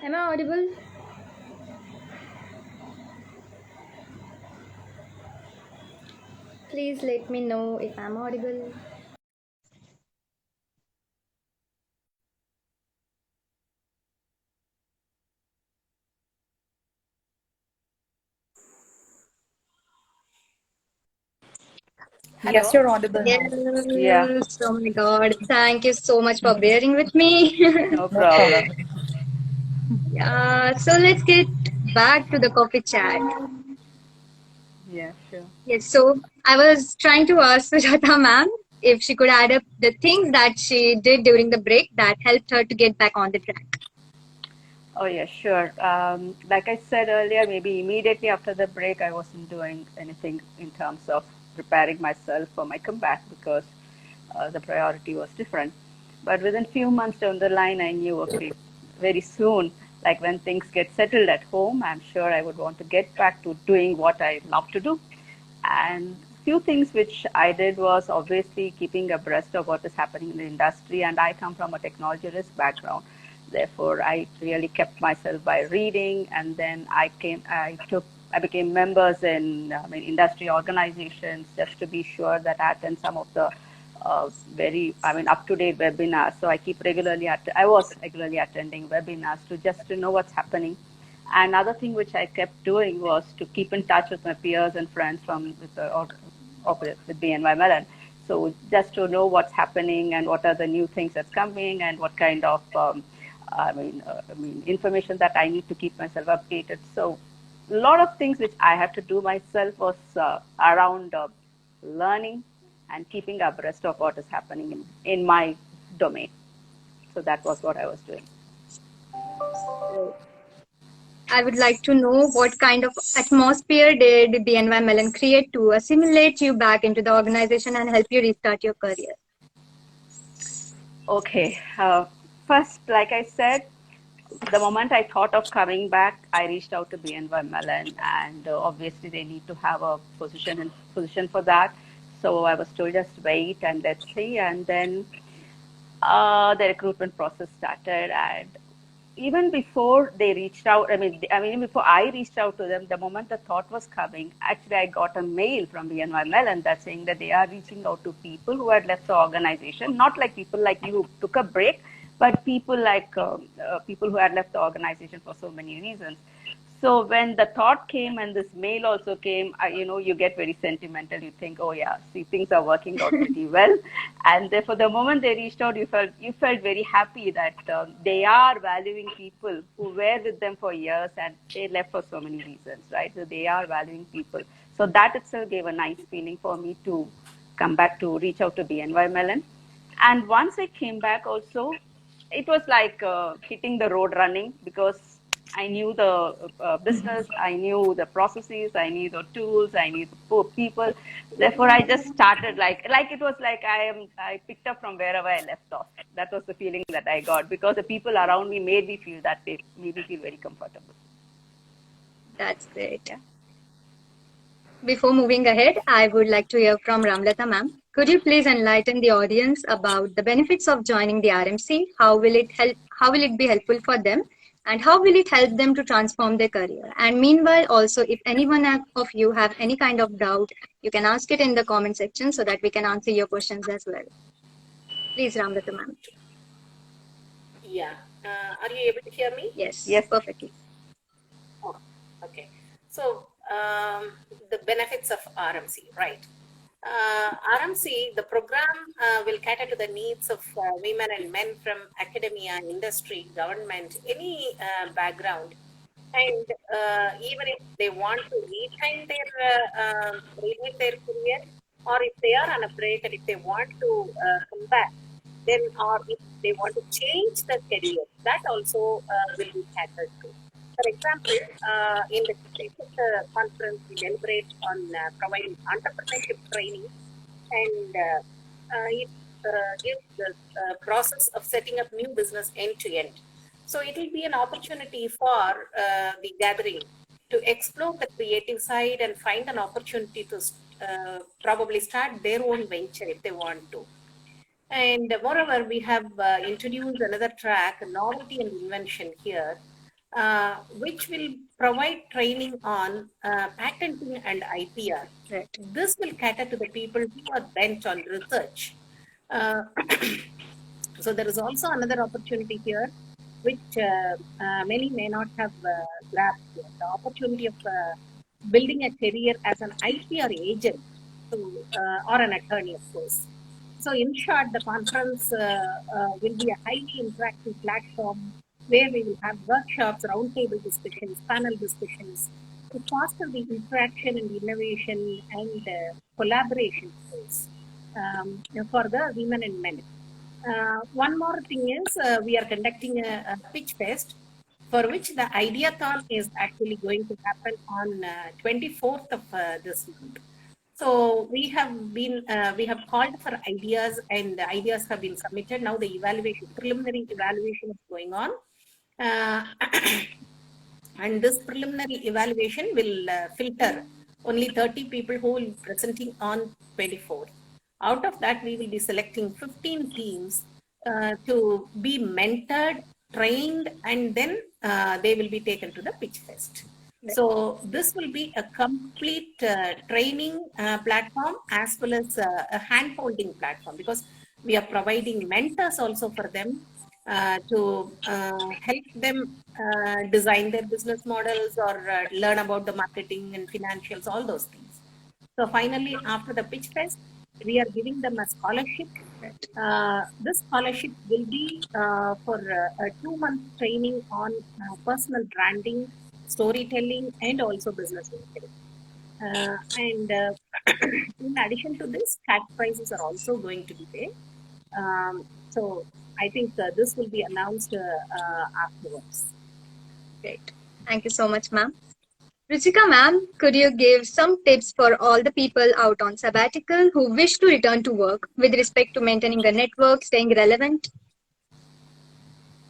Am I audible? Please let me know if I'm audible. Yes, Hello? you're audible Yes, now. Yeah, oh my God. Thank you so much for bearing with me. no No problem. problem. So let's get back to the coffee chat. Yeah, sure. Yes, so I was trying to ask Sujata ma'am if she could add up the things that she did during the break that helped her to get back on the track. Oh, yeah, sure. Like I said earlier, maybe immediately after the break, I wasn't doing anything in terms of preparing myself for my comeback because the priority was different. But within few months down the line, I knew, okay, very soon, like when things get settled at home, I'm sure I would want to get back to doing what I love to do. And few things which I did was obviously keeping abreast of what is happening in the industry. And I come from a technology risk background. Therefore, I really kept myself by reading. And then I became members in industry organizations just to be sure that I attend some of the up-to-date webinars. So I was regularly attending webinars to know what's happening. Another thing which I kept doing was to keep in touch with my peers and friends with BNY Mellon. So just to know what's happening and what are the new things that's coming and what kind of information that I need to keep myself updated. So a lot of things which I had to do myself was around learning and keeping abreast of what is happening in my domain. So that was what I was doing. So I would like to know what kind of atmosphere did BNY Mellon create to assimilate you back into the organization and help you restart your career? Okay. First, like I said, the moment I thought of coming back, I reached out to BNY Mellon, and obviously they need to have a position for that. So I was told just wait and let's see, and then the recruitment process started, and even before they reached out, even before I reached out to them, the moment the thought was coming, actually I got a mail from BNY Mellon that saying that they are reaching out to people who had left the organization, not like people like you who took a break, but people who had left the organization for so many reasons. So when the thought came and this mail also came, you get very sentimental. You think, oh yeah, see, things are working out pretty well. And therefore, the moment they reached out, you felt very happy that they are valuing people who were with them for years and they left for so many reasons, right? So they are valuing people. So that itself gave a nice feeling for me to come back to reach out to BNY Mellon. And once I came back, also, it was like hitting the road running because I knew the business, I knew the processes, I knew the tools, I knew the people. Therefore, I just started like it was like I picked up from wherever I left off. That was the feeling that I got because the people around me made me feel that they made me feel very comfortable. That's great. Yeah. Before moving ahead, I would like to hear from Ramlata ma'am. Could you please enlighten the audience about the benefits of joining the RMC? How will it help? How will it be helpful for them? And how will it help them to transform their career? And meanwhile, also, if anyone of you have any kind of doubt, you can ask it in the comment section so that we can answer your questions as well. Please, Ramlata ma'am. Yeah. Are you able to hear me? Yes, Yes. perfectly. Oh, okay. So, the benefits of RMC, right? RMC, the program will cater to the needs of women and men from academia, industry, government, any background. And even if they want to retain their career, or if they are on a break and if they want to come back, then or if they want to change the career, that also will be catered to. For example, in the conference, we deliberate on providing entrepreneurship training, and it gives the process of setting up new business end to end. So it will be an opportunity for the gathering to explore the creative side and find an opportunity to probably start their own venture if they want to. And moreover, we have introduced another track, novelty and invention here. which will provide training on patenting and IPR. Right. This will cater to the people who are bent on research. Uh, so there is also another opportunity here, which many may not have grasped yet. The opportunity of building a career as an IPR agent, so, or an attorney, of course. So, in short, the conference will be a highly interactive platform where we will have workshops, roundtable discussions, panel discussions to foster the interaction and innovation and collaboration skills for the women and men. One more thing is we are conducting a pitch fest for which the ideathon is actually going to happen on 24th of this month. So we have called for ideas and the ideas have been submitted. Now the preliminary evaluation is going on. Uh, and this preliminary evaluation will filter only 30 people who will be presenting on 24th. Out of that, we will be selecting 15 teams to be mentored, trained, and then they will be taken to the pitch fest. So this will be a complete training platform as well as a hand-holding platform, because we are providing mentors also for them to help them design their business models or learn about the marketing and financials, all those things. So finally, after the pitch fest, we are giving them a scholarship. This scholarship will be for a 2-month training on personal branding, storytelling, and also business marketing. And in addition to this, cash prizes are also going to be there. So I think this will be announced afterwards. Great. Thank you so much, ma'am. Ruchika ma'am, could you give some tips for all the people out on sabbatical who wish to return to work with respect to maintaining a network, staying relevant?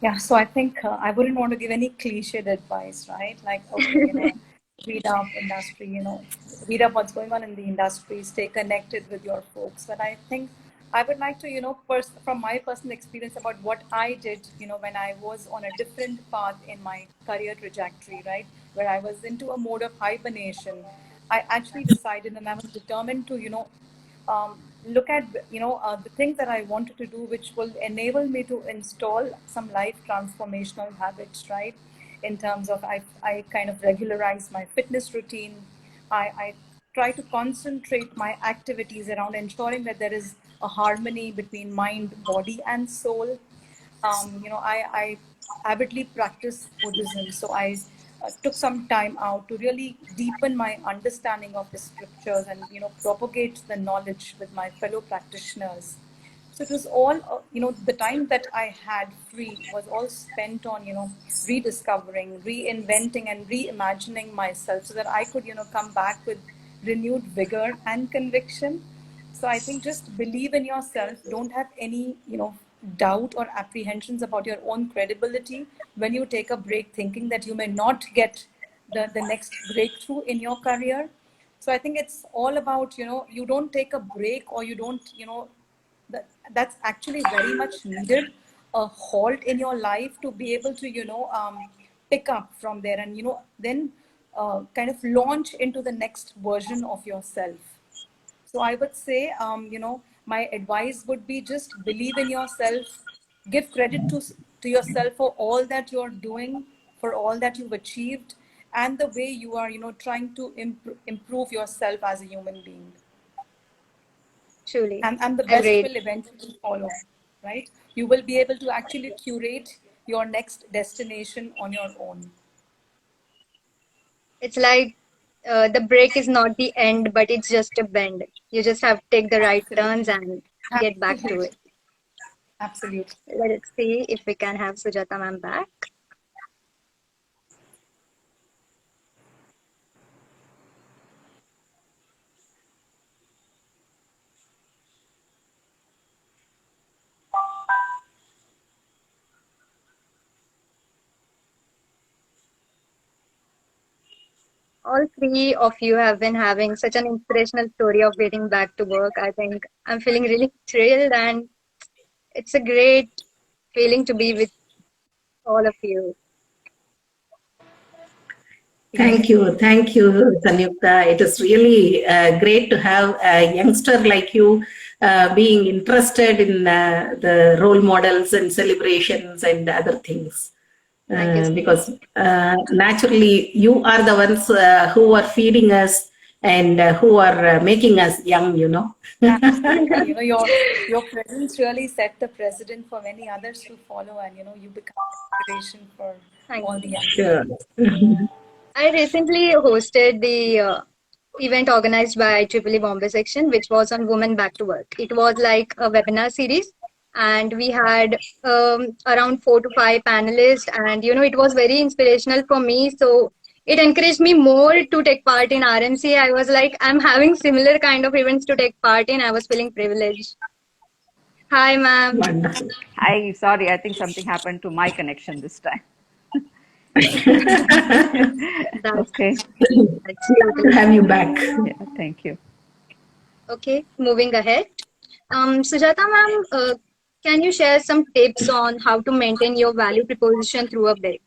Yeah, so I think I wouldn't want to give any cliched advice, right? Like, okay, read up industry, read up what's going on in the industry, stay connected with your folks. But I think I would like to, from my personal experience about what I did, when I was on a different path in my career trajectory, right? Where I was into a mode of hibernation. I actually decided and I was determined to, look at the things that I wanted to do, which will enable me to install some life transformational habits, right? In terms of I kind of regularize my fitness routine. I try to concentrate my activities around ensuring that there is a harmony between mind, body, and soul. I avidly practice Buddhism, so I took some time out to really deepen my understanding of the scriptures and propagate the knowledge with my fellow practitioners. So it was all the time that I had free was all spent on rediscovering, reinventing, and reimagining myself so that I could come back with renewed vigor and conviction. So I think just believe in yourself. Don't have any, doubt or apprehensions about your own credibility when you take a break, thinking that you may not get the next breakthrough in your career. So I think it's all about, you don't take a break or you don't, that's actually very much needed, a halt in your life to be able to, pick up from there and, then kind of launch into the next version of yourself. So I would say, my advice would be just believe in yourself, give credit to yourself for all that you're doing, for all that you've achieved, and the way you are, trying to improve yourself as a human being. Truly. And the best will eventually follow, right? You will be able to actually curate your next destination on your own. It's like the break is not the end, but it's just a bend. You just have to take the right turns and get back to it. Absolutely. Let's see if we can have Sujata ma'am back. All three of you have been having such an inspirational story of getting back to work. I think I'm feeling really thrilled, and it's a great feeling to be with all of you. Yes. Thank you, Sanyukta. It is really great to have a youngster like you being interested in the role models and celebrations and other things. Thank you so much. Because naturally, you are the ones who are feeding us and who are making us young, you know. Absolutely. Your presence really set the precedent for many others to follow, and you become inspiration for Thank all you. the young Sure. people. I recently hosted the event organized by Tripoli Bombay section, which was on Women Back to Work. It was like a webinar series, and we had around 4 to 5 panelists, and it was very inspirational for me. So it encouraged me more to take part in RMC. I was like, I'm having similar kind of events to take part in. I was feeling privileged. Hi, ma'am. Wonderful. Sorry, I think something happened to my connection this time. That's Okay. that's Glad to totally have you fine. back. Yeah, thank you. Okay, moving ahead. Sujata ma'am, can you share some tips on how to maintain your value proposition through a break?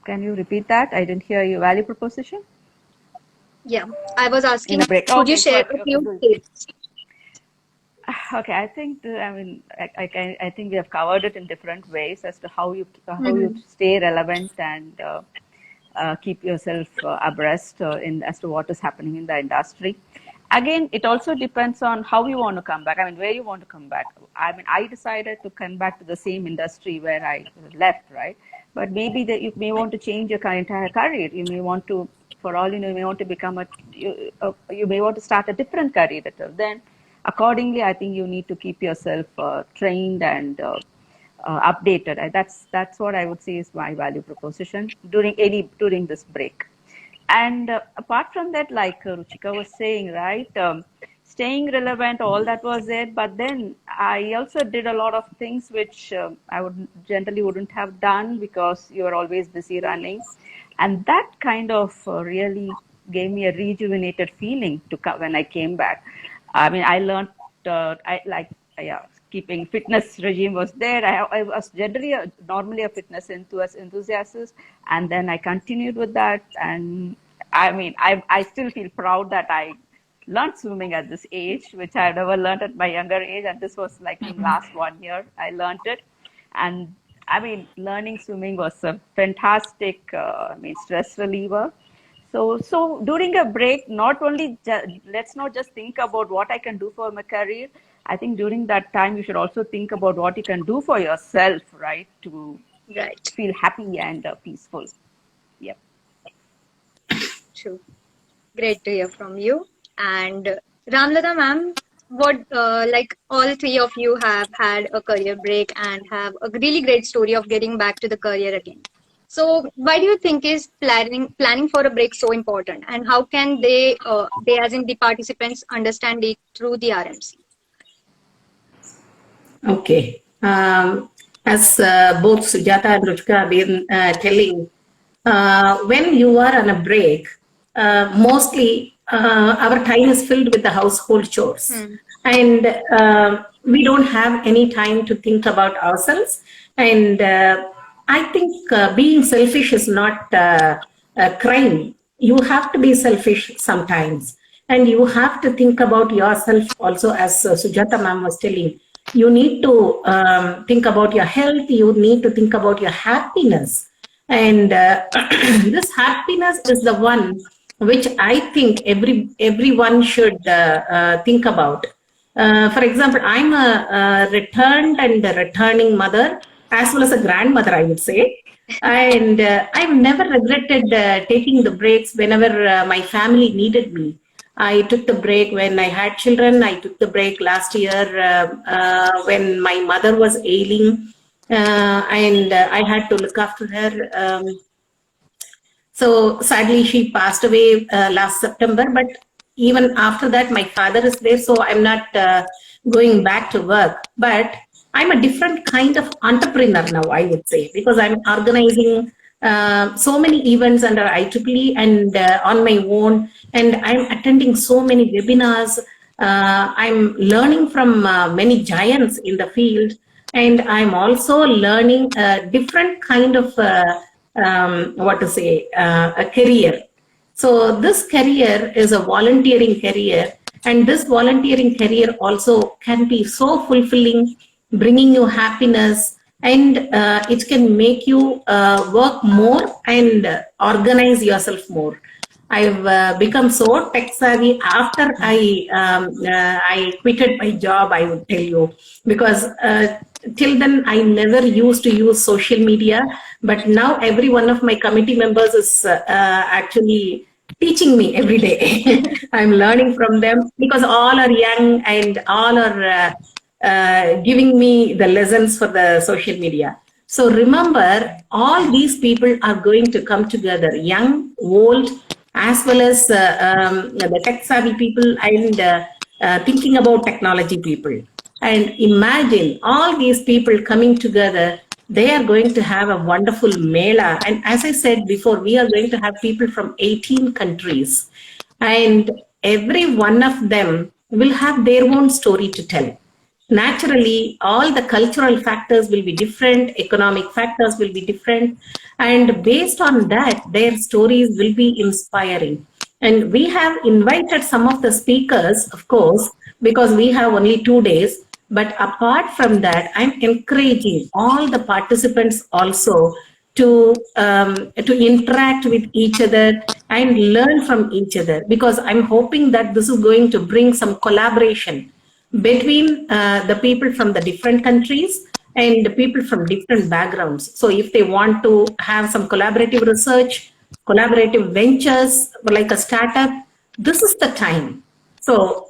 Can you repeat that? I didn't hear you. Value proposition Yeah, I was in asking, a break. could you Okay, share good. a Okay, few good. tips? Okay, I think I think we have covered it in different ways as to how you Mm-hmm. stay relevant and keep yourself abreast in as to what is happening in the industry. Again, it also depends on how you want to come back. I mean, where you want to come back. I mean, I decided to come back to the same industry where I left, right? But maybe that you may want to change your entire career. You may want to, for all you know, you may want to become you may want to start a different career. Then, accordingly, I think you need to keep yourself trained and updated. That's what I would say is my value proposition during this break. And apart from that, like Ruchika was saying, right, staying relevant, all that was there. But then I also did a lot of things which I would generally wouldn't have done because you are always busy running, and that kind of really gave me a rejuvenated feeling when I came back. I mean, I learned I like yeah, keeping fitness regime was there. I was generally normally a fitness enthusiast, and then I continued with that. And I mean, I still feel proud that I learned swimming at this age, which I never learned at my younger age. And this was like in last 1 year I learned it. And I mean, learning swimming was a fantastic, stress reliever. So during a break, not only let's not just think about what I can do for my career. I think during that time, you should also think about what you can do for yourself, right, to Right, feel happy and peaceful. Yep. true. Great to hear from you. And Ramlata ma'am, what like all three of you have had a career break and have a really great story of getting back to the career again. So why do you think is planning for a break so important, and how can they as in the participants understand it through the RMC? Okay. As both Sujata and Ruchika have been telling, when you are on a break, mostly our time is filled with the household chores. Hmm. And we don't have any time to think about ourselves. And I think being selfish is not a crime. You have to be selfish sometimes. And you have to think about yourself also, as Sujata ma'am was telling. You need to think about your health. You need to think about your happiness. And this happiness is the one which I think everyone should think about. For example, I'm a returned and a returning mother as well as a grandmother, I would say. And I've never regretted taking the breaks whenever my family needed me. I took the break when I had children. I took the break last year when my mother was ailing, and I had to look after her. So sadly, she passed away last September. But even after that, my father is there, so I'm not going back to work. But I'm a different kind of entrepreneur now, I would say, because I'm organizing so many events under IEEE and on my own, and I'm attending so many webinars. I'm learning from many giants in the field, and I'm also learning a different kind of a career. So this career is a volunteering career, and this volunteering career also can be so fulfilling, bringing you happiness, and it can make you work more and organize yourself more. I've become so tech savvy after I quitted my job. I would tell you, because till then I never used to use social media, but now every one of my committee members is actually teaching me every day. I'm learning from them because all are young and all are giving me the lessons for the social media. So remember, all these people are going to come together, young, old, as well as the tech savvy people and thinking about technology people. And imagine all these people coming together. They are going to have a wonderful mela. And as I said before, we are going to have people from 18 countries. And every one of them will have their own story to tell. Naturally, all the cultural factors will be different, economic factors will be different, and based on that, their stories will be inspiring. And we have invited some of the speakers, of course, because we have only 2 days. But apart from that, I'm encouraging all the participants also to interact with each other and learn from each other, because I'm hoping that this is going to bring some collaboration between the people from the different countries and the people from different backgrounds. So if they want to have some collaborative research, collaborative ventures like a startup, this is the time. So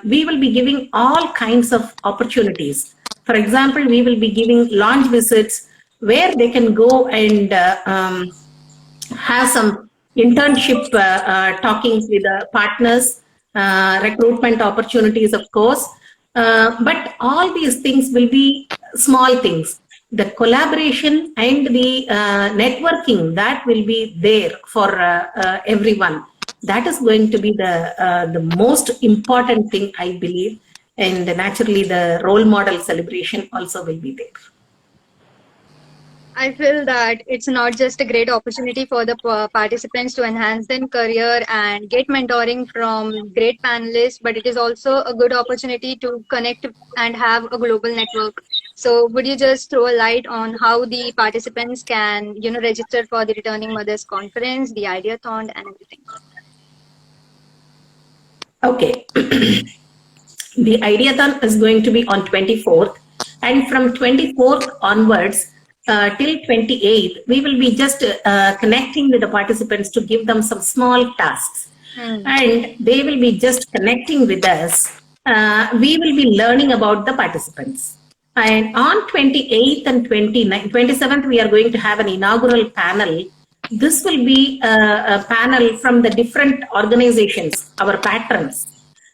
we will be giving all kinds of opportunities. For example, we will be giving launch visits where they can go and have some internship talkings with the partners, recruitment opportunities, of course. But all these things will be small things. The collaboration and the networking that will be there for everyone. That is going to be the most important thing, I believe. And naturally, the role model celebration also will be there. I feel that it's not just a great opportunity for the participants to enhance their career and get mentoring from great panelists, but it is also a good opportunity to connect and have a global network. So, would you just throw a light on how the participants can, register for the Returning Mothers Conference, the Ideathon, and everything? Okay. The Ideathon is going to be on 24th, and from 24th onwards till 28th, we will be just connecting with the participants to give them some small tasks. And they will be just connecting with us. We will be learning about the participants. And on 28th and 27th, we are going to have an inaugural panel. This will be a panel from the different organizations, our patrons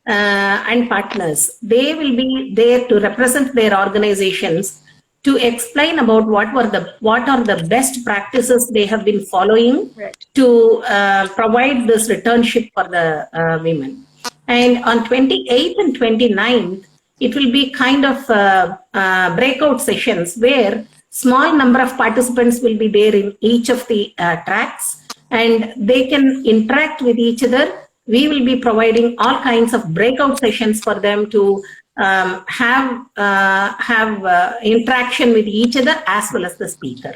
and partners. They will be there to represent their organizations to explain about what are the best practices they have been following to provide this returnship for the women. And on 28th and 29th, it will be kind of breakout sessions where small number of participants will be there in each of the tracks, and they can interact with each other. We will be providing all kinds of breakout sessions for them to have interaction with each other as well as the speaker.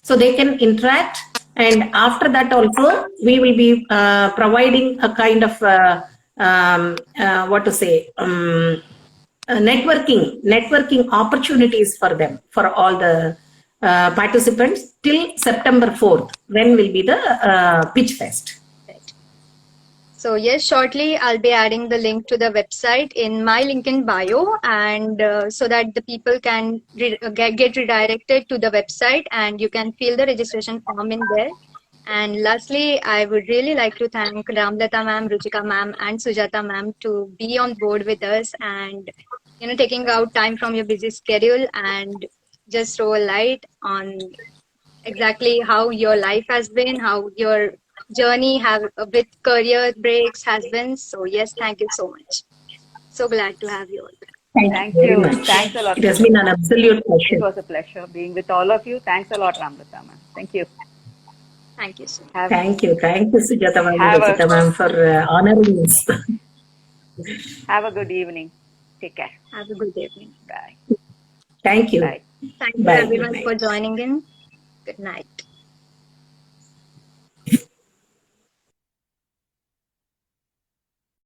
So they can interact, and after that also we will be providing a kind of networking opportunities for them, for all the participants till September 4th, when will be the pitch fest. So yes, shortly I'll be adding the link to the website in my link in bio, and so that the people can get redirected to the website and you can fill the registration form in there. And lastly, I would really like to thank Ramlata ma'am, Ruchika ma'am, and Sujata ma'am to be on board with us and taking out time from your busy schedule and just throw a light on exactly how your life has been, how your journey with career breaks has been. So yes, thank you so much. So glad to have you all. Thank you. Thanks a lot. It has been an absolute pleasure. It was a pleasure being with all of you. Thanks a lot, Ramlata ma'am. Thank you. Thank you so much. Thank you. Thank you, Sujata ma'am, Have Rosita a ma'am, for honoring us. have a good evening. Take care. Have a good evening. Bye. Thank you. Bye. Thank you Bye. Good everyone night. for joining in. Good night.